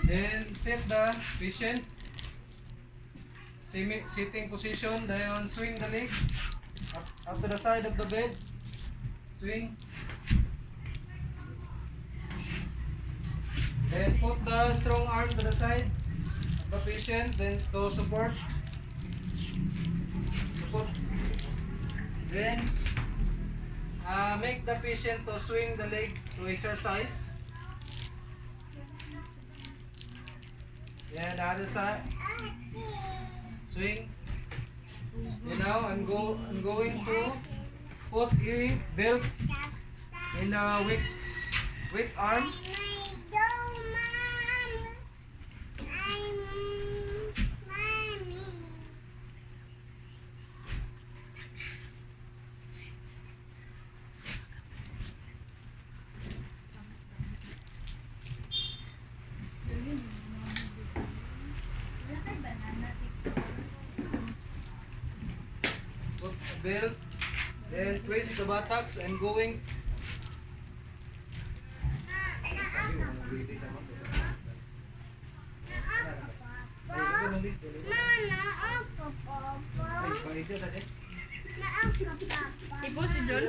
Then set the patient sitting position. Then swing the leg up to the side of the bed. Swing. Then put the strong arm to the side of the patient. Then to support. Then make the patient to swing the leg to exercise. Yeah, the other side. Swing. And now I'm going to put a belt in the weak arm. Put a belt, then twist the buttocks and going. Ipo si John?